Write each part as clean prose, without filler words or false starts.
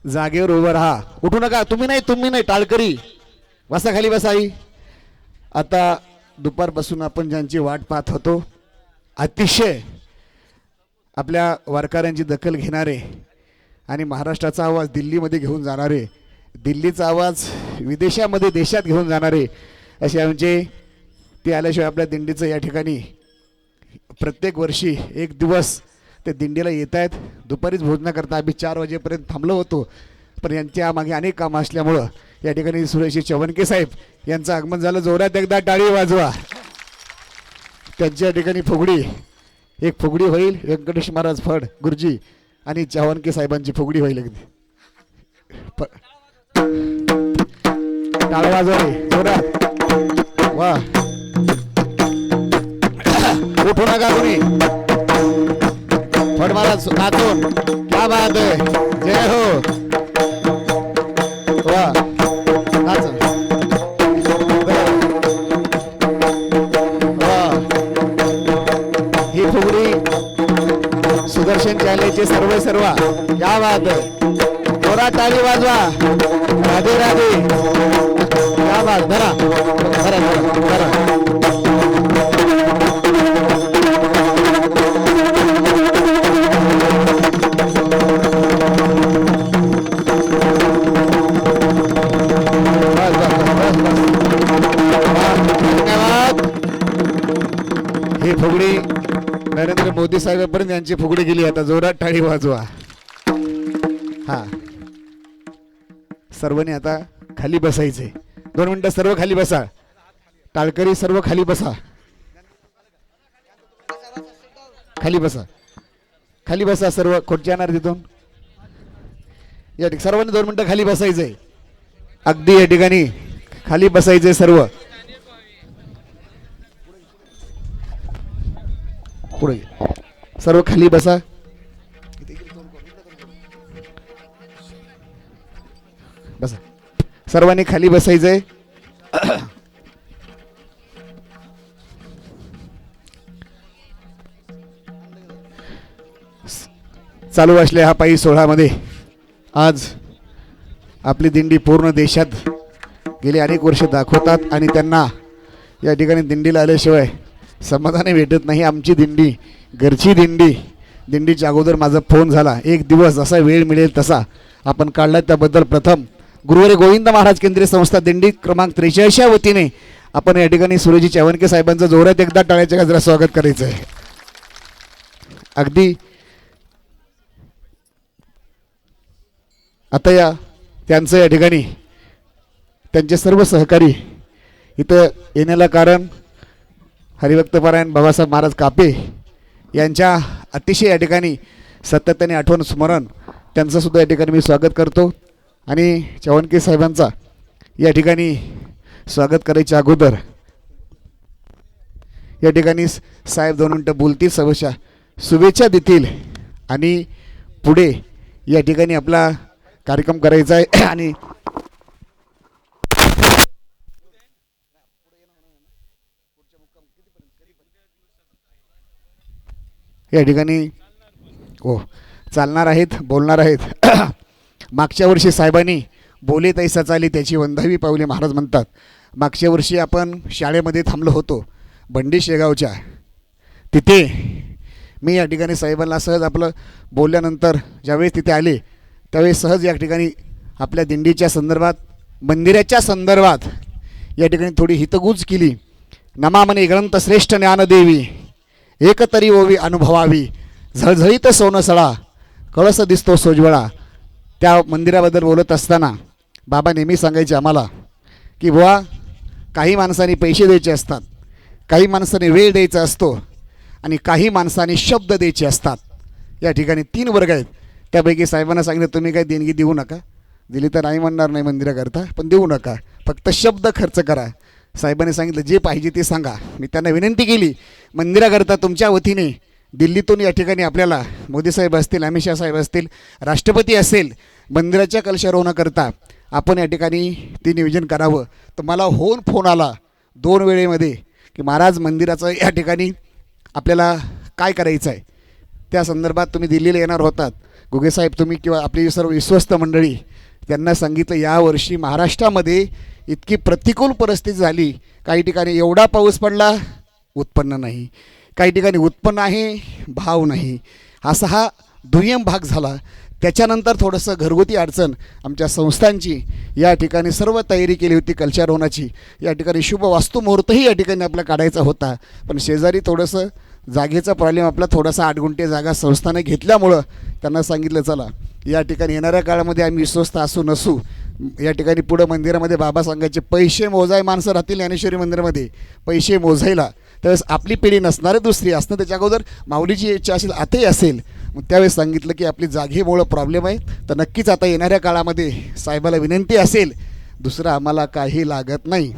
जागेवर उभं राहा, उठू नका. तुम्ही नाही टाळकरी बसा, खाली बसा. आई आता दुपारपासून आपण ज्यांची वाट पाहत होतो, अतिशय आपल्या वारकऱ्यांची दखल घेणारे आणि महाराष्ट्राचा आवाज दिल्लीमध्ये घेऊन जाणारे, दिल्लीचा आवाज विदेशामध्ये देशात घेऊन जाणारे असे आमचे, ते आल्याशिवाय आपल्या दिंडीचं या ठिकाणी प्रत्येक वर्षी एक दिवस ते दिंडीला येत आहेत. दुपारीच भोजनाकरता आम्ही 4 वाजेपर्यंत थांबलो होतो, पण यांच्या मागे अनेक कामं असल्यामुळं या ठिकाणी सुरेश चवनके साहेब यांचं आगमन झालं. जोरात एकदा टाळी वाजवा. त्यांच्या ठिकाणी फुगडी, एक फुगडी होईल व्यंकटेश महाराज फड गुरुजी आणि चव्हाणके साहेबांची फुगडी होईल. अगदी टाळ वाजवणे जोरात. वा, उठू नका तुम्ही. फड महाराज नाचून, क्या बात है, जय हो. वा, नाच. वा, ही फुगडी सुदर्शन चालेचे सर्व क्या बात है. जोरात टाळी वाजवा. राधे राधे. क्या बात. धरा धरा धरा. ही फुगडी नरेंद्र मोदी साहेबांपर्यंत यांची फुगडी गेली. आता जोरात टाळी वाजवा. हा, सर्वांनी आता खाली बसायचे. 2 मिनिटं सर्व खाली बसा. टाळकरी सर्व खाली बसा. खाली बसा, खाली बसा. सर्व खोट जाणार तिथून. या ठिकाणी सर्वांनी 2 मिनिटं खाली बसायचंय. अगदी या ठिकाणी खाली बसायचे सर्व. पुढे सर्व खाली बसा. बसा, सर्वांनी खाली बसायचंय. चालू असल्या हा पायी सोहळ्यामध्ये आज आपली दिंडी पूर्ण देशात गेली अनेक वर्ष दाखवतात आणि त्यांना या ठिकाणी दिंडीला आल्याशिवाय समाधानी भेटत नाही. आमची दिंडी घरची दिंडी. दिंडीच्या अगोदर माझा फोन झाला, एक दिवस जसा वेळ मिळेल तसा आपण काढला. त्याबद्दल प्रथम गुरुवारी गोविंद महाराज केंद्रीय संस्था दिंडी क्रमांक 43 वतीने आपण या ठिकाणी सुरेजी चव्हाणके साहेबांचं जोरात एकदा टाळ्याच्या गजरात स्वागत करायचं आहे. अगदी आता या त्यांचं या ठिकाणी त्यांचे सर्व सहकारी इथं येण्याला कारण हरिभक्तपरायण बाबासाहेब महाराज कापे यांच्या अतिशय या ठिकाणी सातत्याने आठवण स्मरण त्यांचं सुद्धा या ठिकाणी मी स्वागत करतो. आणि चव्हाणके साहेबांचा या ठिकाणी स्वागत करायच्या अगोदर या ठिकाणी साहेब 2 मिनिटं बोलतील, सर्वशा शुभेच्छा देतील आणि पुढे या ठिकाणी आपला कार्यक्रम करायचा आहे. आणि या ठिकाणी हो चालणार आहेत, बोलणार आहेत. मागच्या वर्षी साहेबांनी बोले तैसा चाली त्याची वंदावी पावले महाराज म्हणतात. मागच्या वर्षी आपण शाळेमध्ये थांबलो होतो बंडी शेगावच्या तिथे. मी या ठिकाणी साहेबांना सहज आपलं बोलल्यानंतर ज्यावेळेस तिथे आले त्यावेळेस सहज या ठिकाणी आपल्या दिंडीच्या संदर्भात, मंदिराच्या संदर्भात या ठिकाणी थोडी हितगुज केली. नमामने ग्रंथ श्रेष्ठ ज्ञानदेवी एकतरी ओवी अनुभवावी झळझळीत सोनसळा कळस दिसतो सोज्वळा. त्या मंदिराबद्दल बोलत असताना बाबा नेहमी सांगायचे आम्हाला की बुवा, काही माणसांनी पैसे द्यायचे असतात, काही माणसांनी वेळ द्यायचा असतो आणि काही माणसांनी शब्द द्यायचे असतात. या ठिकाणी 3 वर्ग आहेत. त्यापैकी साहेबांना सांगितलं तुम्ही काही देणगी देऊ नका, दिली तर नाही म्हणणार नाही मंदिराकरता, पण देऊ नका, फक्त शब्द खर्च करा. साहेबांनी सांगितलं जे पाहिजे ते सांगा. मी त्यांना विनंती केली मंदिराकरता तुमच्या वतीने दिल्लीतून या ठिकाणी आपल्याला मोदी साहेब असतील, अमित शाह साहेब असतील, राष्ट्रपती असेल, मंदिराच्या कलशारोहणाकरता आपण या ठिकाणी ते नियोजन करावं. तर मला फोन आला 2 वेळेमध्ये की महाराज मंदिराचं या ठिकाणी आपल्याला काय करायचं आहे, त्या संदर्भात तुम्ही दिल्लीला येणार होतात, गुगेसाहेब तुम्ही किंवा आपली सर्व विश्वस्त मंडळी त्यांना सांगितलं यावर्षी महाराष्ट्रामध्ये इतकी प्रतिकूल परिस्थिती झाली, काही ठिकाणी एवढा पाऊस पडला उत्पन्न नाही, काही ठिकाणी उत्पन्न आहे भाव नाही, असा हा दुय्यम भाग झाला. त्याच्यानंतर थोडंसं घरगुती अडचण आमच्या संस्थांची या ठिकाणी सर्व तयारी केली होती कलशारोहणाची. या ठिकाणी शुभ वास्तुमुहूर्तही या ठिकाणी आपला काढायचा होता, पण शेजारी थोडंसं जागेचा प्रॉब्लेम आपला थोडासा 8 गुंठे जागा संस्थानं घेतल्यामुळं त्यांना सांगितलं चला या ठिकाणी येणाऱ्या काळामध्ये आम्ही विश्वस्त असू नसू, या ठिकाणी पुढं मंदिरामध्ये बाबा सांगायचे पैसे मोजाय माणसं राहतील ज्ञानेश्वरी मंदिरामध्ये पैसे मोजायला, त्यावेळेस आपली पिढी नसणारे दुसरी असणं, त्याच्या अगोदर माऊलीची इच्छा असेल आताही असेल. मग त्यावेळेस सांगितलं की आपली जागेमुळं प्रॉब्लेम आहे, तर नक्कीच आता येणाऱ्या काळामध्ये साहेबाला विनंती असेल दुसरं आम्हाला काही लागत नाही,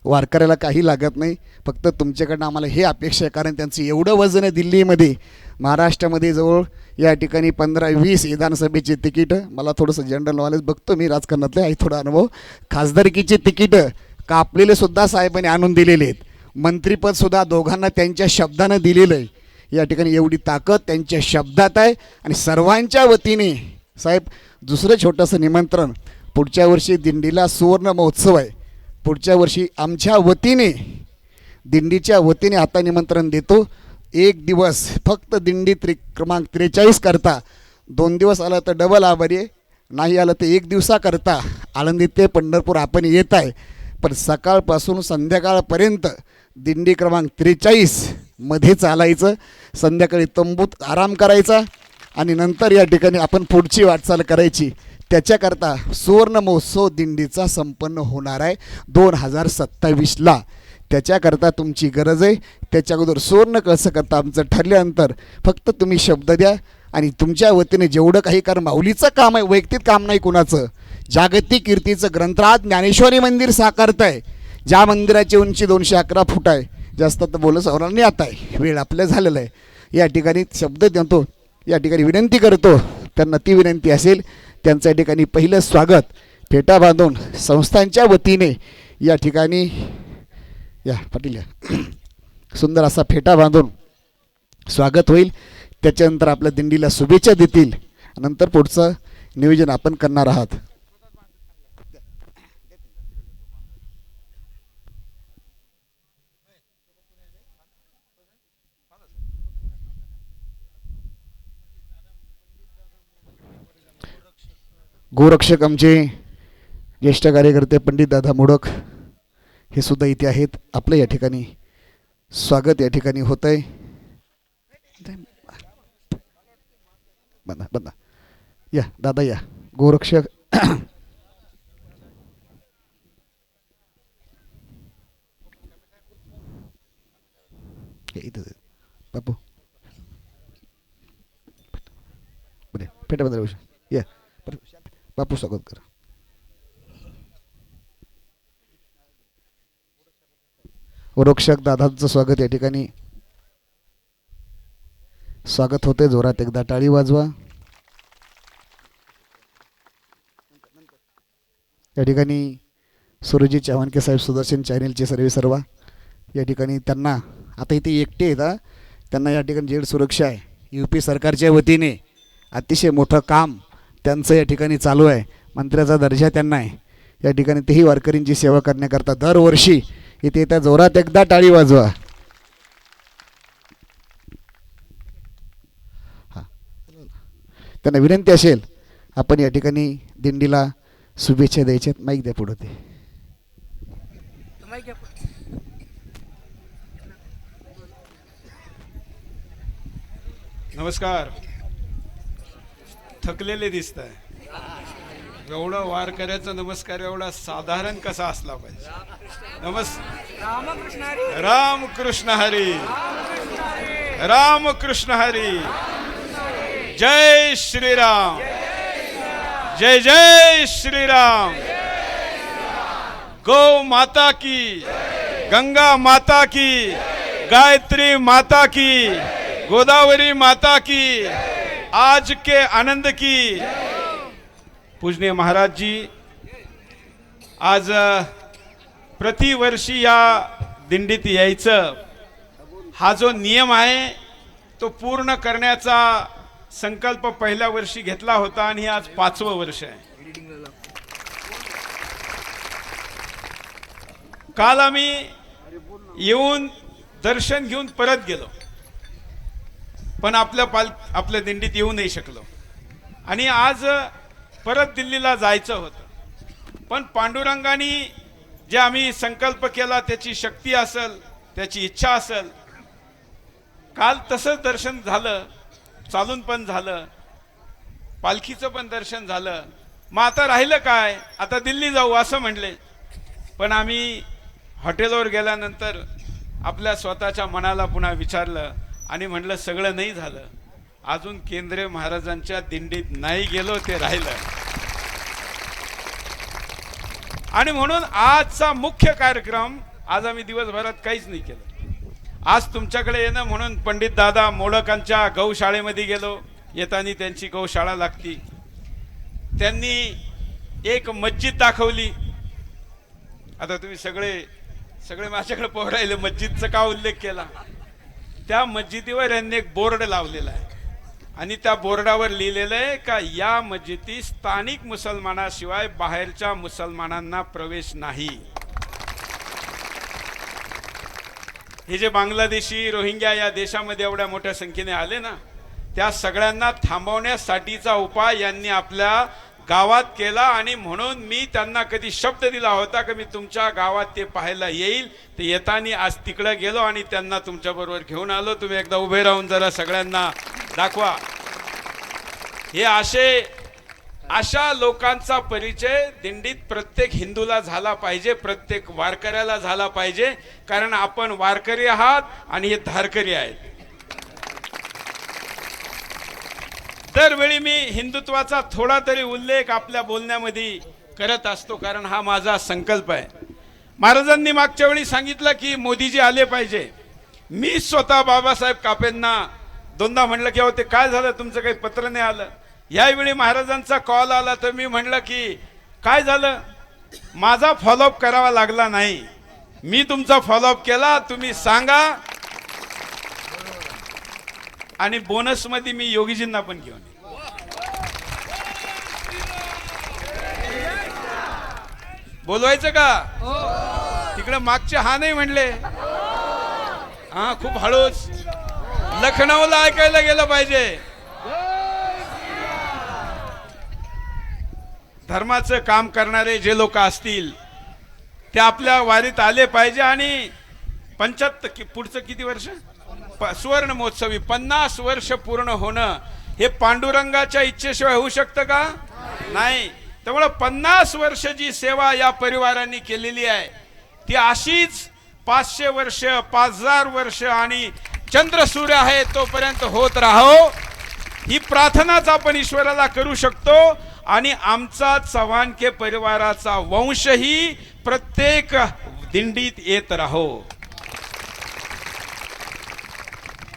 वारकऱ्याला काही लागत नाही, फक्त तुमच्याकडनं आम्हाला हे अपेक्षा आहे. कारण त्यांचं एवढं वजन आहे दिल्लीमध्ये, महाराष्ट्रामध्ये जवळ या ठिकाणी 15-20 विधानसभेची तिकीटं, मला थोडंसं जनरल नॉलेज बघतो मी राजकारणातलं आहे थोडा अनुभव, खासदारकीची तिकीटं कापलेले सुद्धा साहेबांनी आणून दिलेले आहेत, मंत्रिपदसुद्धा दोघांना त्यांच्या शब्दानं दिलेलं आहे. या ठिकाणी एवढी ताकद त्यांच्या शब्दात आहे. आणि सर्वांच्या वतीने साहेब दुसरं छोटंसं निमंत्रण, पुढच्या वर्षी दिंडीला सुवर्ण महोत्सव आहे, पुढच्या वर्षी आमच्या वतीने दिंडीच्या वतीने आता निमंत्रण देतो. 1 दिवस फक्त दिंडी क्रमांक 43 करता, 2 दिवस आलं तर डबल आभारी आहे, नाही आलं तर 1 दिवसाकरता आळंदी ते पंढरपूर आपण येत आहे, पण सकाळपासून संध्याकाळपर्यंत दिंडी क्रमांक 43 मध्ये चालायचं, संध्याकाळी तंबूत आराम करायचा आणि नंतर या ठिकाणी आपण पुढची वाटचाल करायची. त्याच्याकरता सुवर्ण महोत्सव दिंडीचा संपन्न होणार आहे 2027ला. त्याच्याकरता तुमची गरज आहे. त्याच्या अगोदर सुवर्ण कसं करता आमचं ठरल्यानंतर फक्त तुम्ही शब्द द्या आणि तुमच्या वतीने जेवढं काही, कारण माऊलीचं काम आहे, वैयक्तिक काम नाही कुणाचं, जागतिक कीर्तीचं ग्रंथराज ज्ञानेश्वरी मंदिर साकारत आहे, ज्या मंदिराची उंची 211 फूट आहे. जास्त तर बोलत होणार नाही, आता आहे वेळ आपल्या झालेला आहे. या ठिकाणी शब्द देतो, या ठिकाणी विनंती करतो, त्यांना ती विनंती असेल त्यांच्या ठिकाणी पहिलं स्वागत फेटा बांधून संस्थांच्या वतीने या ठिकाणी या पाटील या सुंदर असा फेटा बांधून स्वागत होईल. त्याच्यानंतर आपल्या दिंडीला शुभेच्छा देतील, नंतर पुढचं नियोजन आपण करणार आहात. गोरक्षक आमचे ज्येष्ठ कार्यकर्ते पंडित दादा मोडक हे सुद्धा इथे आहेत. आपलं या ठिकाणी स्वागत या ठिकाणी होत आहे. बंदा या दादा या गोरक्षक इथं बापू फेटा बंद या बापू स्वागत करा. गोरक्षक दादांचं स्वागत या ठिकाणी स्वागत होते. जोरात एकदा टाळी वाजवा. या ठिकाणी सुरजीत चव्हाणके साहेब सुदर्शन चॅनेलचे सर्व या ठिकाणी त्यांना आता इथे एकटे आहेत, त्यांना या ठिकाणी जेड सुरक्षा आहे UP सरकारच्या वतीने अतिशय मोठं काम त्यांचं या ठिकाणी चालू आहे. मंत्र्याचा दर्जा त्यांना आहे. या ठिकाणी तेही वारकरींची सेवा करण्याकरता दरवर्षी इथे येत्या. जोरात एकदा टाळी वाजवा. हां त्यांना विनंती असेल आपण या ठिकाणी दिंडीला शुभेच्छा द्यायच्यात. माईक द्या पुढं ते. नमस्कार. थकलेले दिसत आहे. एवढं वारकऱ्याचा नमस्कार एवढा साधारण कसा असला पाहिजे. रामकृष्ण हरी, रामकृष्ण हरी. जय श्रीराम, जय जय श्रीराम. गौ माता की, गंगा माता की, गायत्री माता की, गोदावरी माता की, आज के आनंद की. पूजनीय महाराज जी, आज प्रतिवर्षी या दिंडीत यायचं हा जो नियम आहे तो पूर्ण करण्याचा संकल्प पहिल्या वर्षी घेतला होता आणि हे आज 5वं वर्ष आहे. काल आम्ही येऊन दर्शन घेऊन परत गेलो, पण आपल्या दिंडीत येऊ नाही शकलो आणि आज परत दिल्लीला जायचं होतं. पण पांडुरंगाने जे आम्ही संकल्प केला त्याची शक्ती असेल, त्याची इच्छा असेल, काल तसंच दर्शन झालं, चालून पण झालं, पालखीचं पण दर्शन झालं. मग आता राहिलं काय, आता दिल्ली जाऊ असं म्हणले. पण आम्ही हॉटेलवर गेल्यानंतर आपल्या स्वतःच्या मनाला पुन्हा विचारलं आणि म्हटलं सगळं नाही झालं, अजून केंद्रीय महाराजांच्या दिंडीत नाही गेलो, ते राहिलं. आणि म्हणून आजचा मुख्य कार्यक्रम, आज आम्ही दिवसभरात काहीच नाही केलं. आज तुमच्याकडे येणं म्हणून पंडित दादा मोडकांच्या गौशाळेमध्ये गेलो, येताना त्यांची गौशाळा लागती, त्यांनी एक मस्जिद दाखवली. आता तुम्ही सगळे माझ्याकडे पोहरायले मस्जिदचा का उल्लेख केला. त्या मस्जिदीवर यांनी एक बोर्ड लावलेला आहे आणि त्या बोर्डावर लिहिलेलं आहे का या मस्जिदीत स्थानिक मुसलमानाशिवाय बाहेरच्या मुसलमानांना प्रवेश नाही. हे जे बांगलादेशी रोहिंग्या या देशामध्ये एवढ्या मोठ्या संख्येने आले ना, त्या सगळ्यांना थांबवण्यासाठीचा उपाय यांनी आपल्या गावात केला. आणि म्हणून मी त्यांना कधी शब्द दिला होता की मी तुमच्या गावात ते पाहायला येईल, ते येताना आज तिकडे गेलो आणि त्यांना तुमच्या बरोबर घेऊन आलो. तुम्ही एकदा उभे राहून जरा सगळ्यांना दाखवा. हे अशा लोकांचा परिचय दिंडीत प्रत्येक हिंदूला झाला पाहिजे, प्रत्येक वारकऱ्याला झाला पाहिजे, कारण आपण वारकरी आहात आणि हे धारकरी आहेत. दरवेळी मी हिंदुत्वाचा थोडा तरी उल्लेख आपल्या बोलण्यामध्ये करत असतो, कारण हा माझा संकल्प आहे. महाराजांनी मागच्या वेळी सांगितलं की मोदीजी आले पाहिजे. मी स्वतः बाबासाहेब कापेंना दोनदा म्हणलं की अहो ते काय झालं, तुमचं काही पत्र नाही आलं. यावेळी महाराजांचा कॉल आला तर मी म्हणलं की काय झालं, माझा फॉलोअप करावा लागला नाही, मी तुमचा फॉलोअप केला, तुम्ही सांगा. आणि बोनस मध्ये मी योगीजींना पण घेऊन बोलवायचं का तिकडे मागचे हा नाही म्हणले, हा खूप हळूच लखनौला ऐकायला गेलं पाहिजे. धर्माचं काम करणारे जे लोक असतील ते आपल्या वारीत आले पाहिजे. आणि 75 पुढचं किती वर्ष सुवर्ण महोत्सवी 50 वर्ष पूर्ण होणं हे पांडुरंगाच्या इच्छेशिवाय होऊ शकतं का, नाही. त्यामुळे 50 वर्ष जी सेवा या परिवारांनी केलेली आहे ती अशीच 500 वर्ष 5000 वर्ष आणि चंद्र सूर्य आहे तोपर्यंत होत राहो, ही प्रार्थनाच आपण ईश्वराला करू शकतो. आणि आमचा चव्हाणके परिवाराचा वंशही प्रत्येक दिंडीत येत राहो.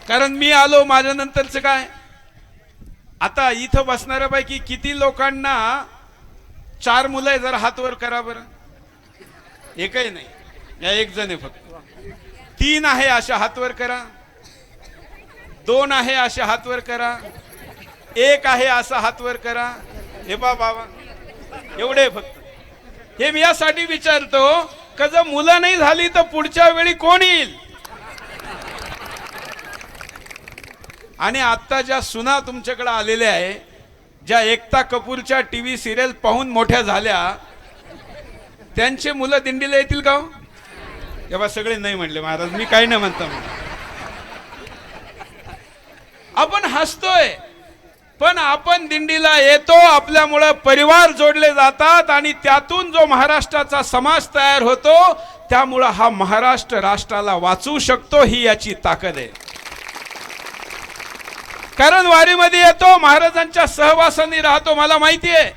कारण मी आलो, माझ्या नंतरच काय, आता इथं बसणाऱ्यापैकी किती लोकांना 4 मुलं आहे, जरा हात वर करा बरं. एकही नाही, या एक जण आहे फक्त. 3 आहे अशा हात वर करा, 2 आहे अशा हात वर करा, 1 आहे असा हात वर करा. हे बाबा एवढे फक्त. हे मी यासाठी विचारतो का जर मुलं नाही झाली तर पुढच्या वेळी कोण येईल. आणि आता ज्या सुना तुमच्याकडे आलेल्या आहे, ज्या एकता कपूरच्या टीव्ही सिरियल पाहून मोठ्या झाल्या, त्यांचे मुलं दिंडीला येतील का? तेव्हा सगळे नाही म्हणले महाराज, मी काही नाही म्हणतो. आपण हसतोय पण आपण दिंडीला येतो, आपल्यामुळे परिवार जोडले जातात आणि त्यातून जो महाराष्ट्राचा समाज तयार होतो, त्यामुळे हा महाराष्ट्र राष्ट्राला वाचवू शकतो, ही याची ताकद आहे. कारण वारीमध्ये येतो, महाराजांच्या सहवासाने राहतो. मला माहिती आहे,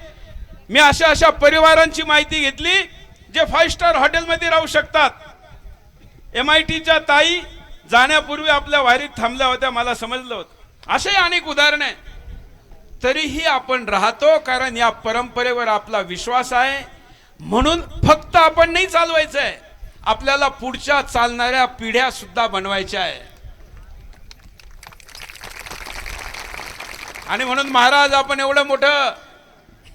मी अशा परिवारांची माहिती घेतली जे 5 स्टार हॉटेलमध्ये राहू शकतात. MITच्या ताई जाण्यापूर्वी आपल्या वारीत थांबल्या होत्या, मला समजलं होतं. असे अनेक उदाहरणे. तरीही आपण राहतो कारण या परंपरेवर आपला विश्वास आहे. म्हणून फक्त आपण नाही चालवायचं आहे, आपल्याला पुढच्या चालणाऱ्या पिढ्या सुद्धा बनवायच्या आहे. आणि म्हणून महाराज आपण एवढं मोठं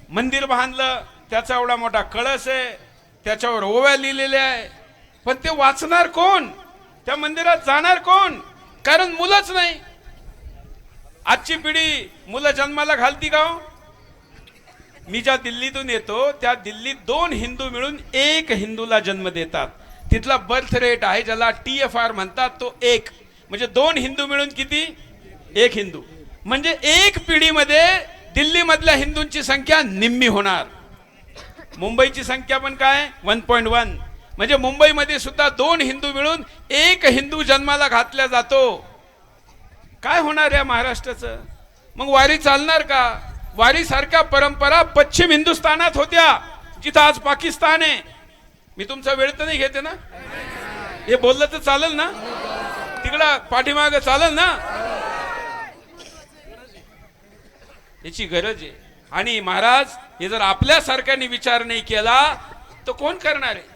मंदिर बांधलं, त्याचा एवढा मोठा कळस आहे, त्याच्यावर ओव्या लिहिलेल्या आहे, पण ते वाचणार कोण? त्या मंदिरात जाणार कोण? कारण मुलंच नाही. आजची पिढी मुलं जन्माला घालती का हो? मी ज्या दिल्लीतून येतो त्या दिल्लीत 2 हिंदू मिळून 1 हिंदूला जन्म देतात. तिथला बर्थ रेट आहे ज्याला TFR म्हणतात, तो 1. म्हणजे 2 हिंदू मिळून किती? 1 हिंदू. म्हणजे 1 पिढीमध्ये दिल्ली मधल्या हिंदूंची संख्या निम्मी होणार. मुंबईची संख्या पण काय? 1.1. म्हणजे मुंबईमध्ये सुद्धा 2 हिंदू मिळून 1 हिंदू जन्माला घातला जातो. काय होणार या महाराष्ट्राचं? मग वारी चालणार का? वारी सारख्या परंपरा पश्चिम हिंदुस्थानात होत्या, जिथं आज पाकिस्तान आहे. मी तुमचा वेळ तर नाही घेते ना? हे बोललं तर चालेल ना? तिकडं पाठीमाग चालेल ना? याची गरज आहे. आणि महाराज, हे जर आपल्या सारख्याने विचार नाही केला तर कोण करणार आहे?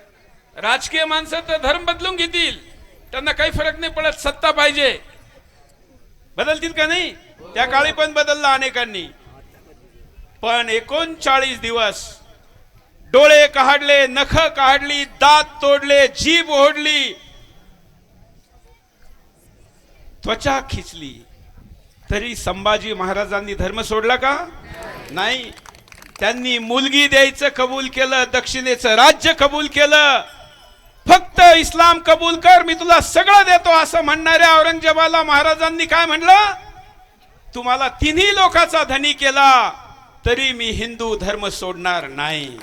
राजकीय माणसं तर धर्म बदलून घेतील, त्यांना काही फरक नाही पडत. सत्ता पाहिजे, बदलतील का नाही? त्या काळी पण बदलला अनेकांनी. पण 39 दिवस डोळे काढले, नख काढली, दात तोडले, जीभ ओढली, त्वचा खिचली, तरी संभाजी महाराजांनी धर्म सोडला का? नाही. त्यांनी मुलगी द्यायचं कबूल केलं, दक्षिणेचं राज्य कबूल केलं. फक्त इस्लाम कबूल कर, मी तुला सगळं देतो असं म्हणणाऱ्या औरंगजेबाला महाराजांनी काय म्हणलं? तुम्हाला 3 लोकांचा धनी केला तरी मी हिंदू धर्म सोडणार नाही.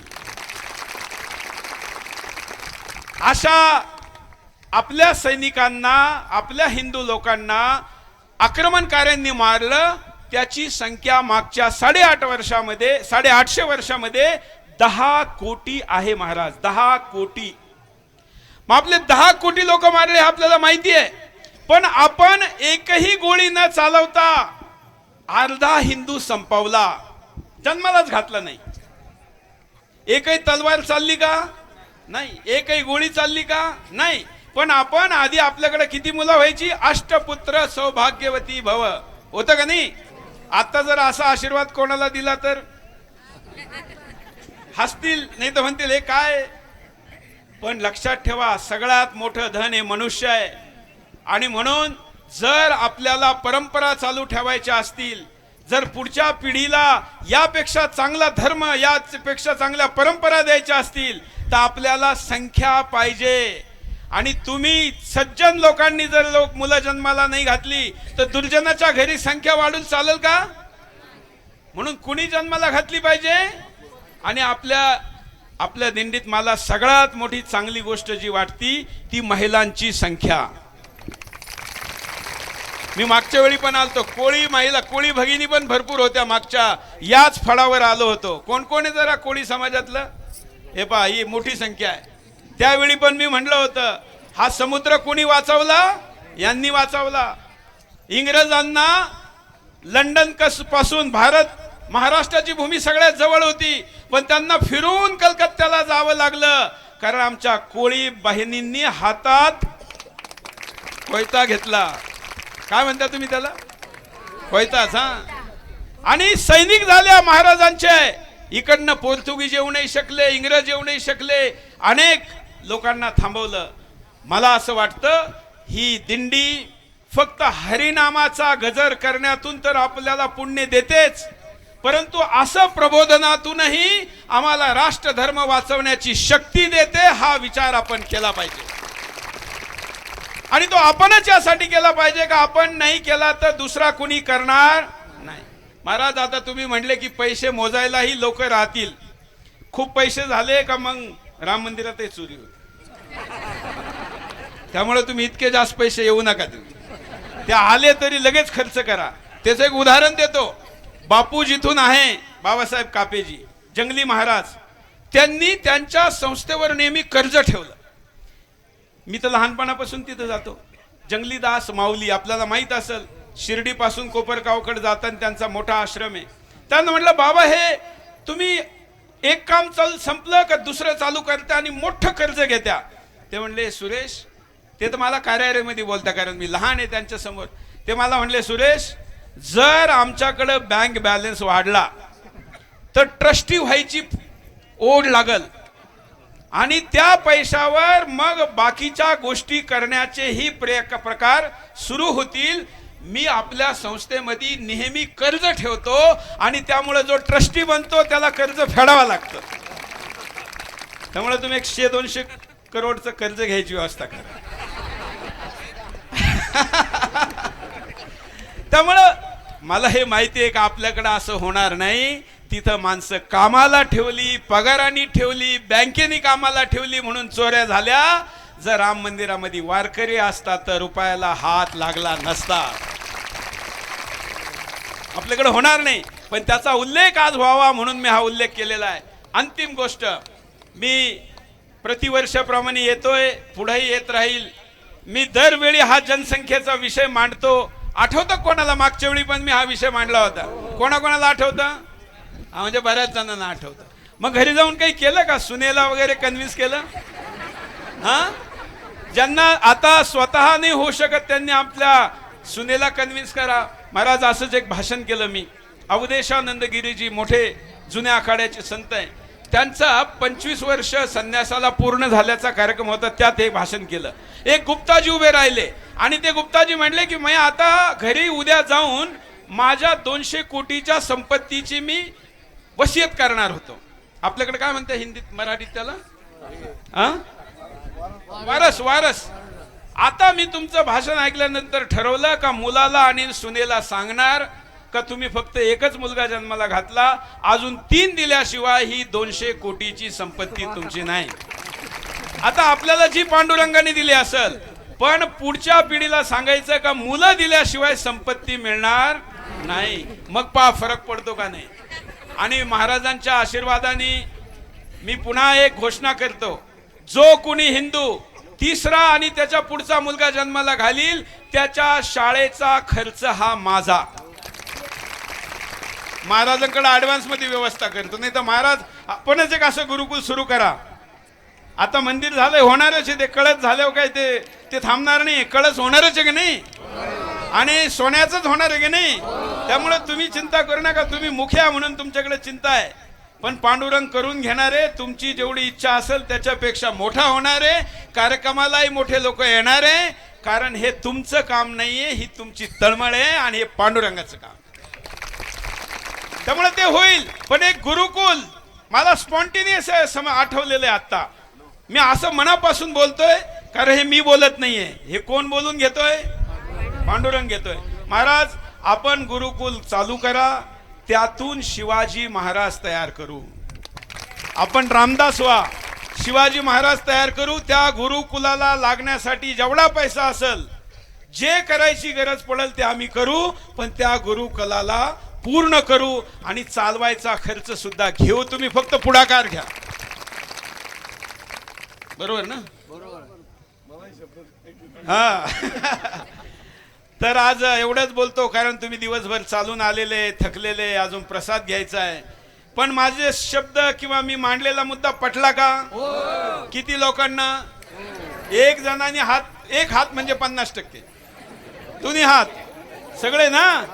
अशा आपल्या सैनिकांना, आपल्या हिंदू लोकांना आक्रमणकाऱ्यांनी मारलं. त्याची संख्या मागच्या 850 वर्षामध्ये 10 कोटी आहे महाराज. 10 कोटी. मग आपले 10 कोटी लोक मारले हे आपल्याला माहिती आहे. पण आपण एकही गोळी न चालवता अर्धा हिंदू संपवला, जन्मालाच घातला नाही. एकही तलवार चालली का? नाही. एकही गोळी चालली का? नाही. पण आपण आधी आपल्याकडे किती मुलं व्हायची? अष्टपुत्र सौभाग्यवती भव, होतं का नाही? आता जर असा आशीर्वाद कोणाला दिला तर हसतील, नाही तर म्हणतील हे काय. पण लक्षात ठेवा, सगळ्यात मोठं धन हे मनुष्य आहे. आणि म्हणून जर आपल्याला परंपरा चालू ठेवायच्या असतील, जर पुढच्या पिढीला यापेक्षा चांगला धर्म, यापेक्षा चांगल्या परंपरा द्यायच्या असतील, तर आपल्याला संख्या पाहिजे. आणि तुम्ही सज्जन लोकांनी जर मुलं जन्माला नाही घातली तर दुर्जनाच्या घरी संख्या वाढून चालेल का? म्हणून कुणी जन्माला घातली पाहिजे. आणि आपल्या दिंडीत मला सगळ्यात मोठी चांगली गोष्ट जी वाटती ती महिलांची संख्या. मी मागच्या वेळी पण आलतो, कोळी भगिनी पण भरपूर होत्या. मागच्या याच फळावर आलो होतो. कोण कोण आहे जरा कोळी समाजातलं? हे पहा, ही मोठी संख्या आहे. त्यावेळी पण मी म्हणलं होतं, हा समुद्र कोणी वाचवला? यांनी वाचवला. इंग्रजांना लंडन पासून महाराष्ट्राची भूमी सगळ्यात जवळ होती, पण त्यांना फिरून कलकत्त्याला जावं लागलं, कारण आमच्या कोळी बहिणींनी हातात कोयता घेतला. काय म्हणता तुम्ही त्याला? कोयताच. आणि सैनिक झाल्या महाराजांचे. इकडनं पोर्तुगीज येऊ नाही शकले, इंग्रज येऊ नाही शकले, अनेक लोकांना थांबवलं. मला असं वाटतं ही दिंडी फक्त हरिनामाचा गजर करण्यातून तर आपल्याला पुण्य देतेच, परंतु असं प्रबोधनातूनही आम्हाला राष्ट्रधर्म वाचवण्याची शक्ती देते. हा विचार आपण केला पाहिजे. आणि तो आपणच यासाठी केला पाहिजे का आपण नाही केला तर दुसरा कुणी करणार नाही. महाराज, आता तुम्ही म्हणले की पैसे मोजायलाही लोक राहतील. खूप पैसे झाले का मग राम मंदिरातही चोरी होती. त्यामुळे तुम्ही इतके जास्त पैसे येऊ नका. तुम्ही ते आले तरी लगेच खर्च करा. त्याचं एक उदाहरण देतो. बापू जिथून आहे, बाबासाहेब कापेजी, जंगली महाराज, त्यांनी त्यांच्या संस्थेवर नेहमी कर्ज ठेवलं. मी तर लहानपणापासून तिथं जातो. जंगली दास माऊली आपल्याला माहित असेल, शिर्डी पासून कोपरगावकडे जाताना त्यांचा मोठा आश्रम आहे. त्यांना म्हटलं, बाबा हे तुम्ही एक काम संपलं का दुसरं चालू करता आणि मोठं कर्ज घेत्या. ते म्हणले, सुरेश, ते तर मला कार्यालयामध्ये बोलता, कारण मी लहान आहे त्यांच्या समोर. ते मला म्हणले, सुरेश जर आमच्याकडे बँक बॅलन्स वाढला तर ट्रस्टी व्हायची ओढ लागल आणि त्या पैशावर मग बाकीच्या गोष्टी करण्याचेही प्रकार सुरू होतील. मी आपल्या संस्थेमध्ये नेहमी कर्ज ठेवतो आणि त्यामुळे जो ट्रस्टी बनतो त्याला कर्ज फेडावं लागतं. त्यामुळे तुम्ही 100-200 करोडचं कर्ज घ्यायची व्यवस्था करा. त्यामुळं मला हे माहिती आहे का आपल्याकडे असं होणार नाही. तिथं माणसं कामाला ठेवली, पगाराने ठेवली, बँकेने कामाला ठेवली म्हणून चोऱ्या झाल्या. जर राम मंदिरामध्ये वारकरी असतात तर रुपयाला हात लागला नसता. आपल्याकडे होणार नाही, पण त्याचा उल्लेख आज व्हावा म्हणून मी हा उल्लेख केलेला आहे. अंतिम गोष्ट, मी प्रतिवर्षाप्रमाणे येतोय, पुढेही येत राहील. मी दरवेळी हा जनसंख्येचा विषय मांडतो. आठवतं कोणाला मागच्या वेळी पण मी हा विषय मांडला होता? कोणाकोणाला आठवतं? म्हणजे बऱ्याच जणांना आठवतं. मग घरी जाऊन काही केलं का? सुनेला वगैरे कन्व्हिन्स केलं? हा, ज्यांना आता स्वतः नाही होऊ शकत त्यांनी आपल्या सुनेला कन्व्हिन्स करा. महाराज असंच एक भाषण केलं मी. अवधेशानंद गिरीजी मोठे जुन्या आखाड्याचे संत आहे, त्यांचा 25 वर्ष संन्यासाला पूर्ण झाल्याचा कार्यक्रम होता. त्यात हे भाषण केलं. एक गुप्ताजी उभे राहिले आणि ते गुप्ताजी म्हणले की मी आता घरी उद्या जाऊन माझ्या 200 कोटीच्या संपत्तीची मी वसियत करणार होतो. आपल्याकडे काय म्हणते हिंदीत मराठीत त्याला? वारस. वारस. आता मी तुमचं भाषण ऐकल्यानंतर ठरवलं का मुलाला आणि सुनेला सांगणार का तुम्ही फक्त एकच मुलगा जन्माला घातला, अजून 3 दिल्याशिवाय ही 200 कोटीची संपत्ती तुमची नाही. आता आपल्याला जी पांडुरंगाने दिली असेल, पण पुढच्या पिढीला सांगायचं का मुलं दिल्याशिवाय संपत्ती मिळणार नाही. मग पहा फरक पडतो का नाही. आणि महाराजांच्या आशीर्वादाने मी पुन्हा एक घोषणा करतो, जो कोणी हिंदू 3रा आणि त्याच्या पुढचा मुलगा जन्माला घालील त्याच्या शाळेचा खर्च हा माझा. महाराजांकडे ऍडव्हान्स मध्ये व्यवस्था करतो. नाही तर महाराज आपणच एक असं गुरुकुल सुरू करा. आता मंदिर झालंय, होणारच आहे ते. कळस झाल्यावर काय ते थांबणार नाही. कळस होणारच आहे की नाही, आणि सोन्याचंच होणार आहे की नाही. त्यामुळे तुम्ही चिंता करू नका. तुम्ही मुख्या म्हणून तुमच्याकडे चिंता आहे, पण पांडुरंग करून घेणारे. तुमची जेवढी इच्छा असेल त्याच्यापेक्षा मोठा होणार आहे. कार्यक्रमालाही मोठे लोक येणार आहे, कारण हे तुमचं काम नाहीये, ही तुमची तळमळ आहे आणि हे पांडुरंगाचं काम. त्यामुळे ते होईल. पण एक गुरुकुल मला स्पॉन्टेनियस आठवलेलं आहे. आता मी असं मनापासून बोलतोय, कारण हे मी बोलत नाहीये. हे कोण बोलून घेतोय? पांडुरंग घेतोय. महाराज आपण गुरुकुल चालू करा, त्यातून शिवाजी महाराज तयार करू. आपण रामदास व्हा, शिवाजी महाराज तयार करू. त्या गुरुकुलाला लागण्यासाठी जेवढा पैसा असेल, जे करायची गरज पडेल ते आम्ही करू, पण त्या गुरुकुलाला पूर्ण करू आणि चालवायचा खर्च सुद्धा घेऊ. तुम्ही फक्त पुढाकार घ्या. बरोबर ना? हा. तर आज एवढंच बोलतो, कारण तुम्ही दिवसभर चालून आलेले, थकलेले, अजून प्रसाद घ्यायचा आहे. पण माझे शब्द किंवा मी मांडलेला मुद्दा पटला का? किती लोकांना? एक जणांनी हात, एक हात म्हणजे 50%. दोन्ही हात सगळे ना?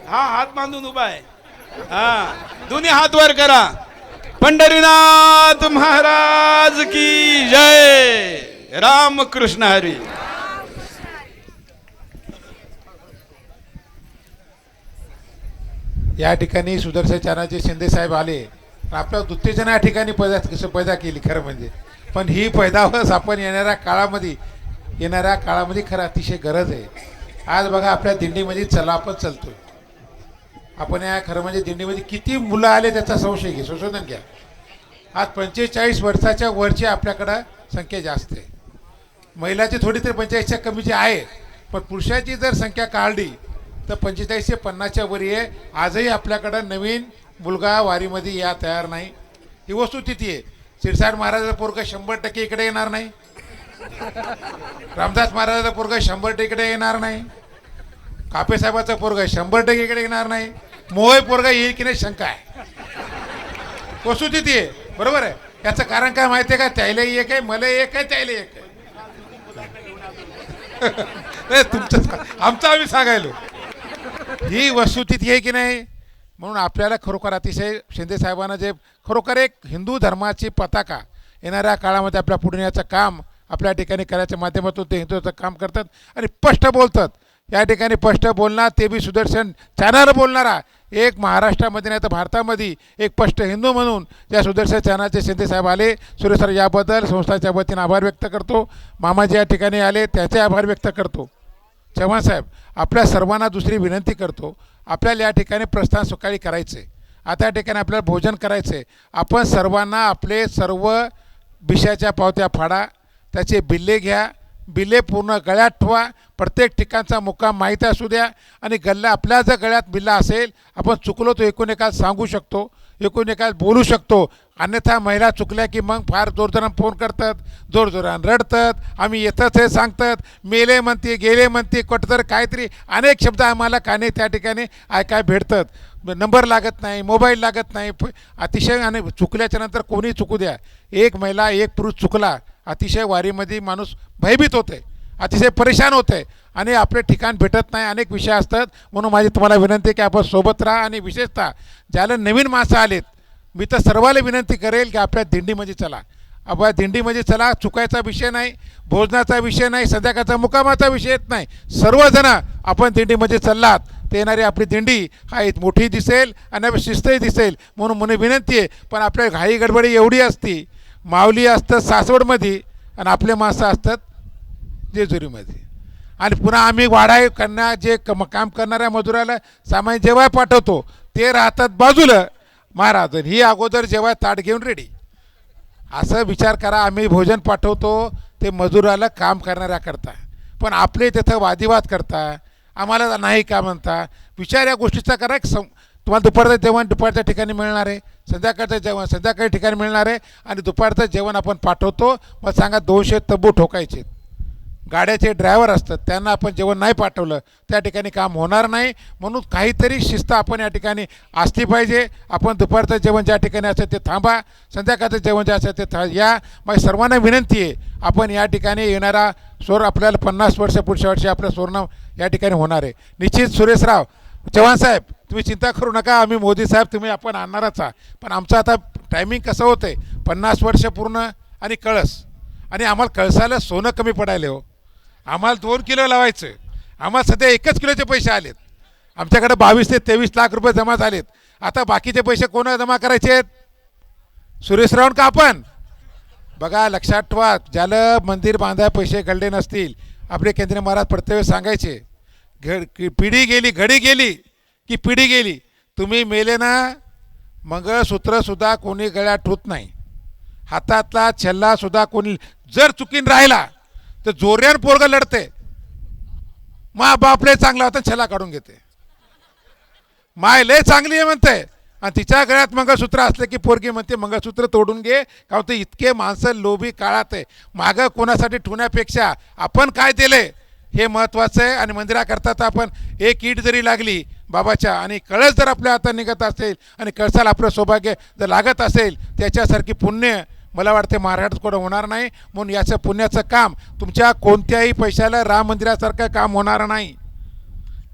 हा, हात बांधून उभा आहे. हा, दोन्ही हात वर करा. पंढरीनाथ महाराज की जय. रामकृष्ण हरी. या ठिकाणी सुदर्शनाचे शिंदे साहेब आले. आपल्या उत्तेजना या ठिकाणी पैदा केली खरं म्हणजे. पण ही पैदावस आपण येणाऱ्या काळामध्ये खरं अतिशय गरज आहे. आज बघा आपल्या दिंडीमध्ये चला आपण चालतोय. आपण या खरं म्हणजे दिंडीमध्ये किती मुलं आले त्याचा संशय घे, संशोधन घ्या. आज 45 वर्षाच्या वरची आपल्याकडं संख्या जास्त आहे. महिलाची थोडी तरी 45च्या कमीची आहे, पण पुरुषाची जर संख्या काढली तर 45 ते 50च्या वरी आहे. आजही आपल्याकडं नवीन मुलगा वारीमध्ये या तयार नाही. ही वस्तुस्थिती आहे. शिरसाट महाराजाचा पोरगा 100% इकडे येणार नाही. रामदास महाराजाचा पोरगा 100% इकडे येणार नाही. कापे साहेबाचा पोरगा 100% इकडे येणार नाही. मोहोय पोरगा येईल की नाही शंका आहे. वस्तुस्थिती आहे. बरोबर आहे. याचं कारण काय माहिती आहे का? त्याला एक आहे, मला एक आहे, त्याला एक आहे. तुमचं आमचं आम्ही सांगायलो. ही वस्तुस्थिती आहे की नाही. म्हणून आपल्याला खरोखर अतिशय शिंदे साहेबांना जे खरोखर एक हिंदू धर्माची पताका येणाऱ्या काळामध्ये आपल्या पुढण्याचं काम आपल्या ठिकाणी करायच्या माध्यमातून ते हिंदूचं काम करतात आणि स्पष्ट बोलतात. या ठिकाणी स्पष्ट बोलणार ते बी सुदर्शन चॅनल बोलणारा एक महाराष्ट्रामध्ये नाही तर भारतामध्ये एक स्पष्ट हिंदू म्हणून या सुदर्शन चॅनलचे शिंदे साहेब आले. सुरेश सर याबद्दल संस्थाच्या वतीने आभार व्यक्त करतो. मामाजी या ठिकाणी आले त्याचे आभार व्यक्त करतो. चव्हाण साहेब आपल्या सर्वांना दुसरी विनंती करतो, आपल्याला या ठिकाणी प्रस्थान सकाळी करायचे. आता या ठिकाणी आपल्याला भोजन करायचे. आपण सर्वांना आपले सर्व विषयाच्या पावत्या फाडा, त्याचे बिल्ले घ्या, बिल्ले पूर्ण गळ्यात ठेवा. प्रत्येक ठिकाणचा मुक्काम माहीत असू द्या आणि गल्ला आपल्या जर गळ्यात बिल्ला असेल आपण चुकलो तो एकूण एकाला सांगू शकतो, एकूण एकाला बोलू शकतो. अन्यथा महिला चुकल्या की मग फार जोरजोरानं फोन करतात, जोरजोरानं रडतात, आम्ही येतच हे सांगतात, मेले म्हणते गेले म्हणते कुठंतरी काहीतरी अनेक शब्द आम्हाला काने त्या ठिकाणी ऐकाय भेटतात. नंबर लागत नाही, मोबाईल लागत नाही. अतिशय आणि चुकल्याच्या नंतर कोणी चुकू द्या, एक महिला एक पुरुष चुकला अतिशय वारीमध्ये माणूस भयभीत होते, अतिशय परेशान होते आणि आपले ठिकाण भेटत नाही. अनेक विषय असतात. म्हणून माझी तुम्हाला विनंती आहे की आपण सोबत राहा आणि विशेषतः ज्याला नवीन माणसं आलेत मी तर सर्वाला विनंती करेल की आपल्या दिंडीमध्ये चला. आपल्या दिंडीमध्ये चला. चुकायचा विषय नाही, भोजनाचा विषय नाही, संध्याकाळचा मुकामाचा विषय येत नाही. सर्वजण आपण दिंडीमध्ये चाललात ते येणारी आपली दिंडी हा एक मोठी दिसेल आणि शिस्तही दिसेल. म्हणून मला विनंती आहे. पण आपल्या घाई गडबडी एवढी असती, माऊली असतं सासवडमध्ये आणि आपले माणसं असतात जेजुरीमध्ये. आणि पुन्हा आम्ही वाढाई करण्या जे काम करणाऱ्या मजुराला सामान जेव्हा पाठवतो ते राहतात बाजूला. महाराज ही अगोदर जेव्हा ताट घेऊन रेडी असं विचार करा. आम्ही भोजन पाठवतो ते मजुराला काम करणाऱ्याकरता, पण आपले तिथं वादिवाद करता, आम्हाला नाही का म्हणता. विचार या गोष्टीचा करा. तुम्हाला दुपारचं जेवण दुपारच्या ठिकाणी मिळणार आहे, संध्याकाळचं जेवण संध्याकाळी ठिकाणी मिळणार आहे आणि दुपारचं जेवण आपण पाठवतो. मग सांगा 200 तंबू ठोकायचे. गाड्याचे ड्रायव्हर असतात त्यांना आपण जेवण नाही पाठवलं त्या ठिकाणी काम होणार नाही. म्हणून काहीतरी शिस्त आपण या ठिकाणी असली पाहिजे. आपण दुपारचं जेवण ज्या ठिकाणी असेल ते थांबा, संध्याकाळचं जेवण जे असेल ते या. मग सर्वांना विनंती आहे आपण या ठिकाणी येणारा सोर आपल्याला 50 वर्ष पुढच्या वर्षी आपलं सोनं या ठिकाणी होणार आहे निश्चित. सुरेशराव चव्हाण साहेब तुम्ही चिंता करू नका, आम्ही मोदी साहेब तुम्ही आपण आणणारच आहात. पण आमचं आता टायमिंग कसं होतं आहे 50 वर्ष पूर्ण आणि कळस आणि आम्हाला कळसाला सोनं कमी पडायला हो. आम्हाला 2 किलो लावायचं, आम्हाला सध्या 1 किलोचे पैसे आलेत. आमच्याकडे 22 ते 23 लाख रुपये जमा झालेत. आता बाकीचे पैसे कोणा जमा करायचे आहेत? सुरेशराव का आपण? बघा लक्षात ठेवा, ज्याला मंदिर बांधाय पैसे गळले नसतील आपले केंद्रीय महाराज प्रत्येक सांगायचे पिढी गेली घडी गेली की पिढी गेली. तुम्ही मेले ना मंगळसूत्रसुद्धा कोणी गळ्यात ठेवत नाही, हातातला छल्लासुद्धा कोणी जर चुकीन राहिला तर जोऱ्यान पोरगं लढते. मा बापले चांगला होता छला काढून घेते, माय लय चांगली आहे म्हणते आणि तिच्या गळ्यात मंगळसूत्र असले की पोरगी म्हणते मंगळसूत्र तोडून घे. का तर इतके माणसं लोभी काळात आहे. मागं कोणासाठी ठेवण्यापेक्षा आपण काय दिले हे महत्त्वाचं आहे. आणि मंदिराकरता तर आपण एक ईट जरी लागली बाबाच्या आणि कळस जर आपल्या हातात निघत असेल आणि कळसाला आपलं सौभाग्य जर लागत असेल त्याच्यासारखी पुण्य मला वाटते महाराष्ट्रात कोण होणार नाही. म्हणून याचं पुण्याचं काम तुमच्या कोणत्याही पैशाला राम मंदिरासारखं काम होणार नाही.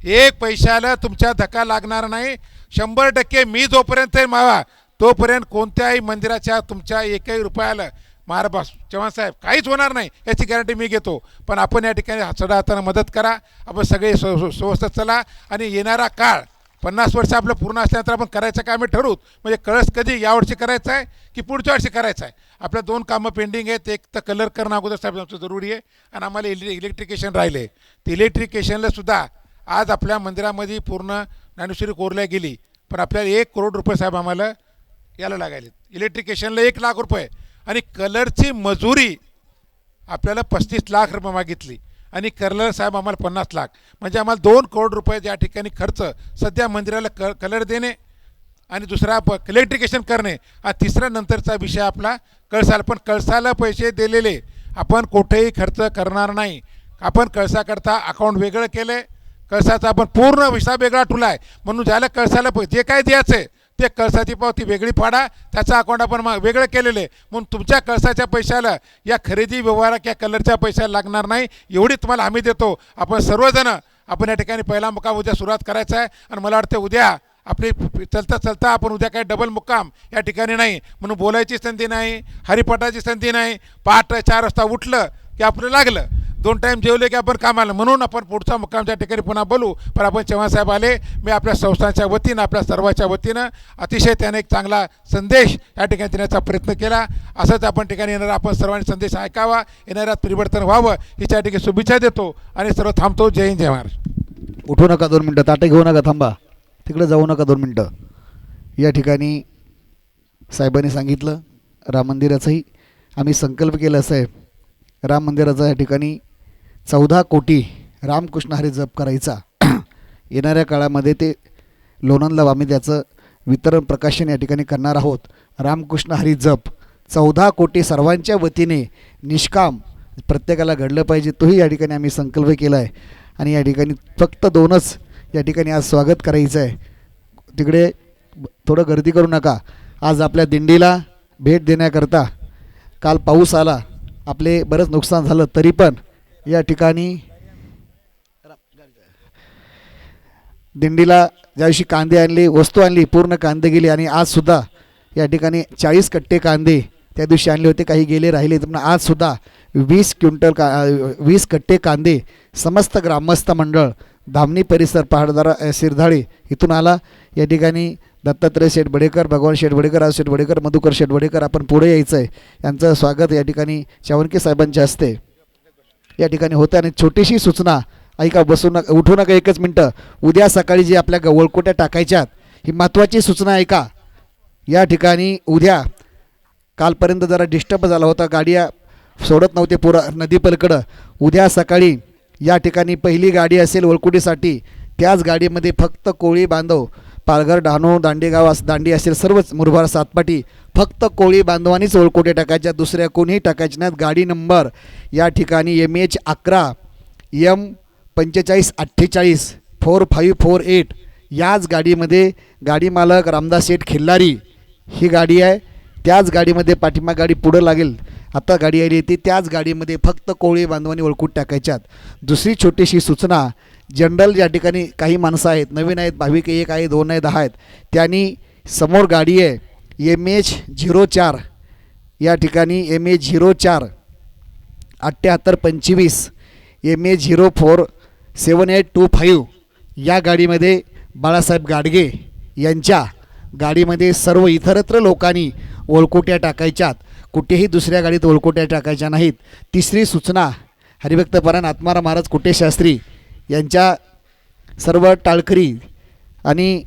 1 पैशाला तुमच्या धक्का लागणार नाही. 100% मी जोपर्यंत मावा तोपर्यंत कोणत्याही मंदिराच्या तुमच्या एकही रुपयाला महाराज चव्हाण साहेब काहीच होणार नाही याची गॅरंटी मी घेतो. पण आपण या ठिकाणी सडा हाताने मदत करा. आपण सगळे व्यवस्थित चला आणि येणारा काळ 50 वर्ष आपलं पूर्ण असल्यानंतर आपण करायचं काय आम्ही ठरवूत. म्हणजे कळस कधी यावर्षी करायचं आहे की पुढच्या वर्षी करायचं आहे. आपल्या 2 कामं पेंडिंग आहेत. एक तर कलर करणं अगोदर साहेब आमचं जरुरी आहे आणि आम्हाला इलेक्ट्रिकेशन राहिले. ते इलेक्ट्रिकेशनलासुद्धा आज आपल्या मंदिरामध्ये पूर्ण ज्ञानेश्वरी कोरल्या गेली. पण आपल्याला 1 करोड रुपये साहेब आम्हाला याला लागायले. इलेक्ट्रिकेशनला 1 लाख रुपये आणि कलरची मजुरी आपल्याला 35 लाख रुपये मागितली आणि कलर साहेब आम्हाला 50 लाख. म्हणजे आम्हाला 2 करोड रुपये या ठिकाणी खर्च सध्या मंदिराला कलर देणे आणि दुसरा इलेक्ट्रिकेशन करणे आणि तिसरा नंतरचा विषय आपला कळसाला. पण कळसाला पैसे दिलेले आपण कुठेही खर्च करणार नाही. आपण कळसाकरता अकाउंट वेगळं केलं आहे. कळसाचा आपण पूर्ण हिसाब वेगळा ठेवला आहे. म्हणून ज्याला कळसाला जे काय द्यायचं आहे ते कळसाची पावती वेगळी फाडा, त्याचं अकाउंट आपण वेगळं केलेलं आहे. म्हणून तुमच्या कळसाच्या पैशाला या खरेदी व्यवहारा किंवा कलरच्या पैशाला लागणार नाही एवढी तुम्हाला हमी देतो. आपण सर्वजण आपण या ठिकाणी पहिला मुक्काम उद्या सुरुवात करायचा आहे आणि मला वाटतं उद्या आपली चलता चलता आपण उद्या काही डबल मुक्काम या ठिकाणी नाही म्हणून बोलायची संधी नाही, हरिपाठाची संधी नाही. पहाटे 4 वाजता उठलं की आपलं लागलं, 2 टाईम जेवले की आपण कामाला, म्हणून आपण पुढचा मुक्काम त्या ठिकाणी पुन्हा बोलू. पण आपण चव्हाणसाहेब आले, मी आपल्या संस्थांच्या वतीनं आपल्या सर्वांच्या वतीनं अतिशय त्याने एक चांगला संदेश या ठिकाणी देण्याचा प्रयत्न केला. असंच आपण ठिकाणी येणारा आपण सर्वांनी संदेश ऐकावा, येणाऱ्यात परिवर्तन व्हावं ही त्या ठिकाणी शुभेच्छा देतो आणि सर्व थांबतो. जय हिंद, जय महाराष्ट्र. उठू नका 2 मिनटं, ताटे घेऊ नका, थांबा तिकडे जाऊ नका 2 मिनटं. या ठिकाणी साहेबांनी सांगितलं राम मंदिराचंही आम्ही संकल्प केला साहेब, राम मंदिराचा या ठिकाणी 14 कोटी रामकृष्ण हरी जप करायचा. येणाऱ्या काळामध्ये ते लोणंदला आम्ही त्याचं वितरण प्रकाशन या ठिकाणी करणार आहोत. रामकृष्ण हरी जप 14 कोटी सर्वांच्या वतीने निष्काम प्रत्येकाला घडलं पाहिजे, तोही या ठिकाणी आम्ही संकल्प केला आहे. आणि या ठिकाणी फक्त 2च या ठिकाणी आज स्वागत करायचं आहे. तिकडे थोडं गर्दी करू नका. आज आपल्या दिंडीला भेट देण्याकरता काल पाऊस आला, आपले बरंच नुकसान झालं, तरी पण या ठिकाणी दिंडीला ज्या दिवशी कांदे आणले, वस्तू आणली, पूर्ण कांदे गेले. आणि आजसुद्धा या ठिकाणी 40 कट्टे कांदे त्या दिवशी आणले होते, काही गेले राहिले, पण आजसुद्धा 20 कट्टे कांदे समस्त ग्रामस्थ मंडळ धामणी परिसर पहाडदारा शिरधाळे इथून आला. या ठिकाणी दत्तात्रय शेठ बडेकर, भगवान शेठ बडेकर, राज शेठ बडेकर, मधुकर शेठ बडेकर आपण पुढे यायचं आहे. यांचं स्वागत या ठिकाणी चावणके साहेबांच्या हस्ते या ठिकाणी होतं. आणि छोटीशी सूचना ऐका, बसू नका, उठू नका, 1च मिनटं. उद्या सकाळी जे आपल्या गवळकोट्या टाकायच्यात ही महत्त्वाची सूचना ऐका. या ठिकाणी उद्या कालपर्यंत जरा डिस्टर्ब झाला होता, गाड्या सोडत नव्हते नदी पलीकडं. उद्या सकाळी या ठिकाणी पहिली गाडी असेल वळकुटीसाठी, त्याच गाडीमध्ये फक्त कोळी बांधव, पालघर, डहाणू, दांडेगाव दांडी असेल सर्वच, मुरबाड, सातपाटी, फक्त कोळी बांधवांनीच वळकुटे टाकायच्या, दुसऱ्या कोणीही टाकायच्या नाहीत. गाडी नंबर या ठिकाणी MH 11 M 4548 4548 याच गाडीमध्ये गाडी मालक रामदास शेठ खिल्लारी ही गाडी आहे. त्याच गाडीमध्ये पाठिंबा गाडी पुढं लागेल, आता गाडी आली येते, त्याच गाडीमध्ये फक्त कोळी बांधवांनी ओळखून टाकायच्यात. दुसरी छोटीशी सूचना, जनरल या ठिकाणी काही माणसं आहेत, नवीन आहेत, भाविक 1 आहे, 2 आहे, 10 आहेत, त्यांनी समोर गाडी आहे MH 04 या ठिकाणी MH 04 7825 MH 04 7825 या गाडीमध्ये बाळासाहेब गाडगे यांच्या गाडीमध्ये सर्व इतरत्र लोकांनी ओळखोट्या टाकायच्यात, कुठेही दुसऱ्या गाडीत ओळखोट्या टाकायच्या नाहीत. तिसरी सूचना, हरिभक्तपरायण आत्माराम महाराज कुटेशास्त्री यांच्या सर्व टाळकरी आणि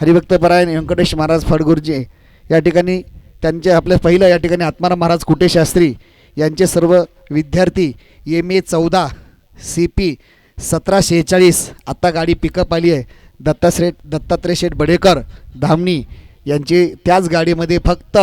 हरिभक्तपरायण व्यंकटेश महाराज फडगुरुजी या ठिकाणी त्यांचे आपल्या पहिलं या ठिकाणी आत्माराम महाराज कुटेशास्त्री यांचे सर्व विद्यार्थी MA 14 CP 1746 आत्ता गाडी पिकअप आली आहे. दत्तात्रय शेठ बडेकर धामणी यांची त्याच गाडीमध्ये फक्त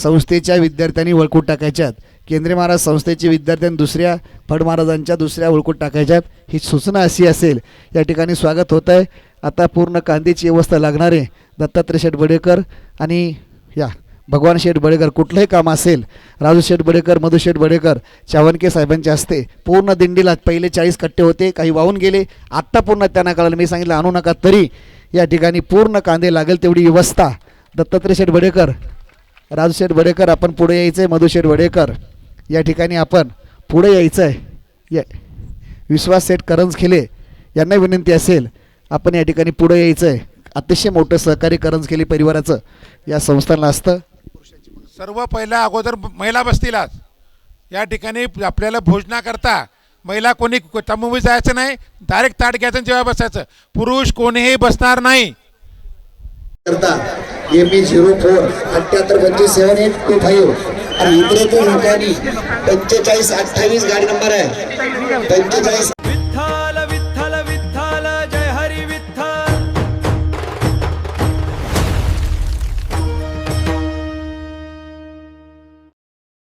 संस्थेच्या विद्यार्थ्यांनी ओळखून टाकायच्यात. केंद्रीय महाराज संस्थेचे विद्यार्थ्यांनी दुसऱ्या फड महाराजांच्या दुसऱ्या ओळखून टाकायच्यात. ही सूचना अशी असेल. या ठिकाणी स्वागत होत आहे. आता पूर्ण कांद्याची व्यवस्था लागणार आहे. दत्तात्रय शेठ बडेकर आणि या भगवान शेठ बडेकर, कुठलंही काम असेल, राजू शेठ बडेकर, मधु शेठ बडेकर, चावणके साहेबांच्या हस्ते पूर्ण दिंडीला पहिले 40 कट्टे होते, काही वाहून गेले, आत्ता पूर्ण त्यांना कळालं, मी सांगितलं आणू नका, तरी या ठिकाणी पूर्ण कांदे लागेल तेवढी व्यवस्था. दत्तात्रय शेठ बडेकर, राजू शेठ बडेकर आपण पुढे यायचं आहे, मधु शेठ बडेकर या ठिकाणी आपण पुढे यायचं आहे. विश्वास शेठ करंजखेले यांना विनंती असेल, आपण या ठिकाणी पुढे यायचं आहे. अतिशय मोठं सहकार्य करंजखेले परिवाराचं या संस्थांना असतं. सर्व पहिला अगोदर महिला बसतील. आज या ठिकाणी आपल्याला भोजनाकरता महिला कोणी तंबूमध्ये जायचं नाही, डायरेक्ट ताट घ्यायचं जेव्हा बसायचं, पुरुष कोणीही बसणार नाही. MA 04 7825 आणि इतरत्र लोकांनी 4528 गाडी नंबर आहे, 45